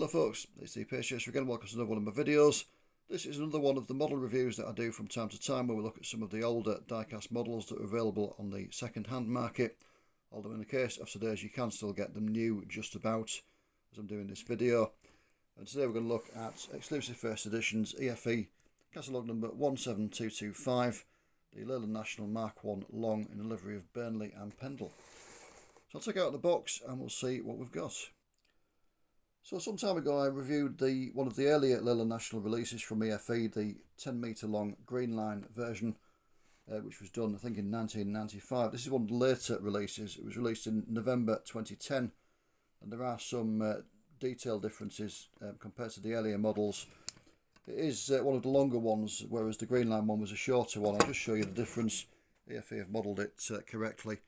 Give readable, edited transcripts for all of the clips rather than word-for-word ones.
Hello folks, it's the PHS again. Welcome to another one of my videos. This is another one of the model reviews that I do from time to time where we look at some of the older die-cast models that are available on the second-hand market. Although in the case of today's you can still get them new just about as I'm doing this video. And today we're going to look at exclusive first editions EFE catalogue number 17225, the Leyland National Mark 1 long in the livery of Burnley and Pendle. So I'll take it out of the box and we'll see what we've got. So some time ago I reviewed one of the earlier Leyland National releases from EFE, the 10 metre long green line version, which was done I think in 1995. This is one of the later releases. It was released in November 2010 and there are some detail differences compared to the earlier models. It is one of the longer ones, whereas the green line one was a shorter one. I'll just show you the difference. EFE have modelled it correctly.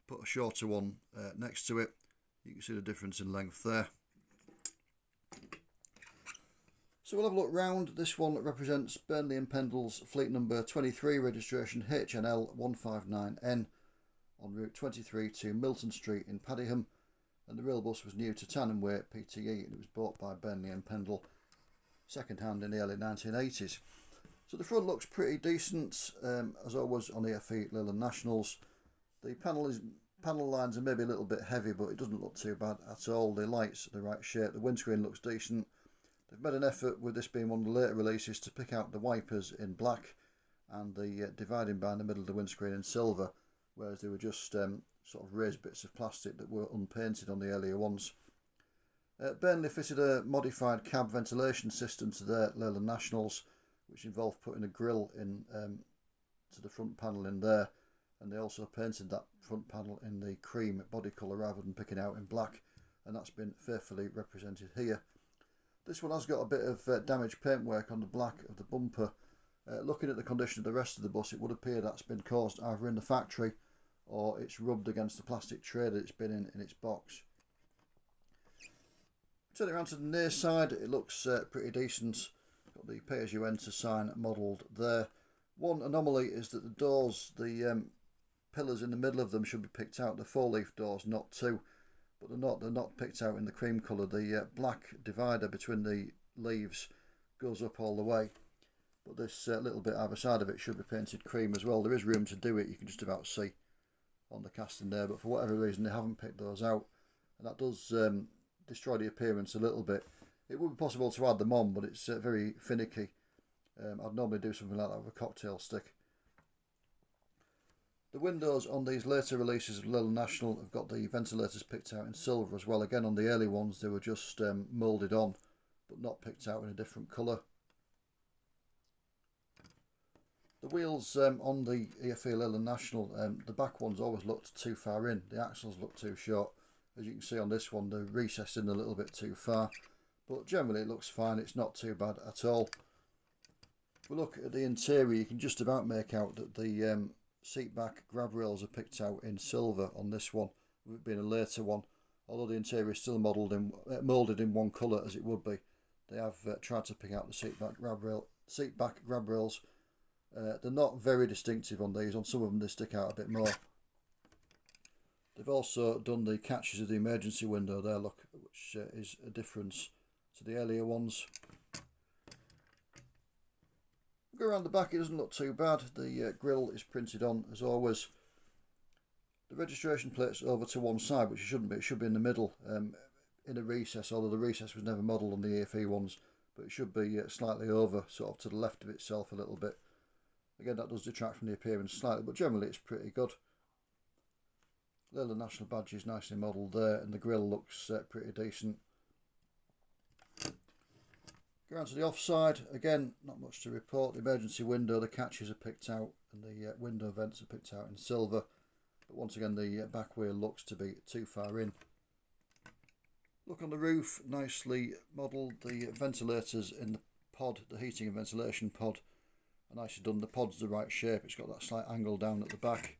Put a shorter one next to it. You can see the difference in length there. So we'll have a look round. This one represents Burnley and Pendle's fleet number 23, registration HNL 159N, on route 23 to Milton Street in Paddingham, and the rail bus was new to Tannenway PTE and it was bought by Burnley and Pendle second hand in the early 1980s. So the front looks pretty decent, as always on EFE Leyland Nationals. The panel lines are maybe a little bit heavy, but it doesn't look too bad at all. The lights are the right shape, the windscreen looks decent. They've made an effort with this being one of the later releases to pick out the wipers in black and the dividing bar in the middle of the windscreen in silver, whereas they were just sort of raised bits of plastic that were unpainted on the earlier ones. Burnley fitted a modified cab ventilation system to their Leyland Nationals, which involved putting a grille in to the front panel in there, and they also painted that front panel in the cream body colour rather than picking out in black, and that's been faithfully represented here. This one has got a bit of damaged paintwork on the black of the bumper. Looking at the condition of the rest of the bus, it would appear that's been caused either in the factory or it's rubbed against the plastic tray that it's been in its box. Turning around to the near side, it looks pretty decent. Got the pay as you enter sign modelled there. One anomaly is that the doors, the pillars in the middle of them should be picked out. The 4-leaf doors, not two. But they're not picked out in the cream colour. The black divider between the leaves goes up all the way, but this little bit either side of it should be painted cream as well. There is room to do it, you can just about see on the casting there, but for whatever reason they haven't picked those out, and that does destroy the appearance a little bit. It would be possible to add them on, but it's very finicky. I'd normally do something like that with a cocktail stick. The windows on these later releases of Leyland National have got the ventilators picked out in silver as well. Again, on the early ones they were just moulded on, but not picked out in a different colour. The wheels on the EFE Leyland National, the back ones always looked too far in. The axles look too short. As you can see on this one, they're recessed in a little bit too far. But generally it looks fine, it's not too bad at all. If we look at the interior, you can just about make out that the seat back grab rails are picked out in silver on this one, with it being a later one. Although the interior is still moulded in one colour as it would be, they have tried to pick out the seat back grab rails. They're not very distinctive on these. On some of them they stick out a bit more. They've also done the catches of the emergency window there, look, which is a difference to the earlier ones. Go around the back, it doesn't look too bad. The grille is printed on as always. The registration plate's over to one side, which it shouldn't be. It should be in the middle, in a recess, although the recess was never modelled on the EFE ones, but it should be slightly over, sort of to the left of itself a little bit. Again, that does detract from the appearance slightly, but generally it's pretty good. Leyland National badge is nicely modelled there, and the grille looks pretty decent. Go around to the offside, again, not much to report. The emergency window, the catches are picked out, and the window vents are picked out in silver. But once again, the back wheel looks to be too far in. Look on the roof, nicely modelled. The ventilators in the pod, the heating and ventilation pod, are nicely done. The pod's the right shape, it's got that slight angle down at the back.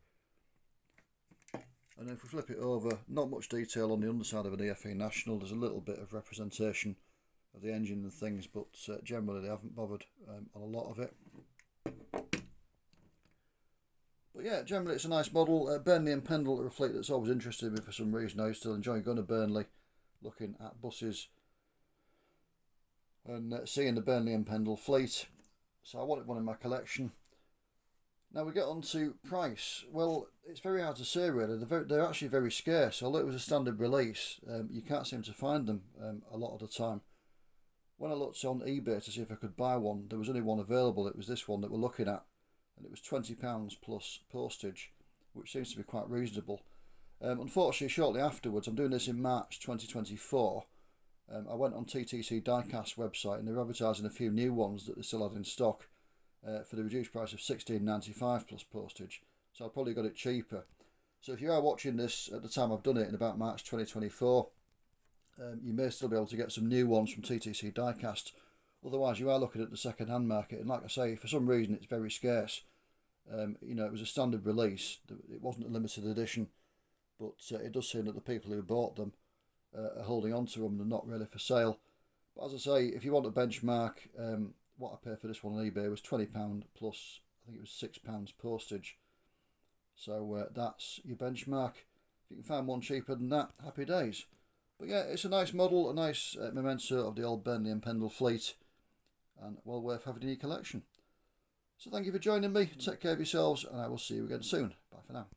And if we flip it over, not much detail on the underside of an EFE National. There's a little bit of representation of the engine and things, but generally they haven't bothered on a lot of it. But yeah, generally it's a nice model. Burnley and Pendle are a fleet that's always interested me for some reason. I still enjoy going to Burnley, looking at buses and seeing the Burnley and Pendle fleet, so I wanted one in my collection. Now we get on to price. Well, it's very hard to say really. They're actually very scarce. Although it was a standard release, you can't seem to find them a lot of the time. When I looked on eBay to see if I could buy one, there was only one available. It was this one that we're looking at, and it was £20 plus postage, which seems to be quite reasonable. Unfortunately, shortly afterwards, I'm doing this in March 2024, I went on TTC Diecast website and they're advertising a few new ones that they still had in stock for the reduced price of £16.95 plus postage. So I probably got it cheaper. So if you are watching this at the time I've done it in about March 2024, you may still be able to get some new ones from TTC Diecast. Otherwise, you are looking at the second-hand market, and like I say, for some reason it's very scarce. You know, it was a standard release. It wasn't a limited edition, but it does seem that the people who bought them are holding on to them and not really for sale. But as I say, if you want a benchmark, what I paid for this one on eBay was £20 plus, I think it was £6 postage. So that's your benchmark. If you can find one cheaper than that, happy days. But yeah, it's a nice model, a nice memento of the old Burnley and Pendle fleet, and well worth having in your collection. So thank you for joining me, take care of yourselves, and I will see you again soon. Bye for now.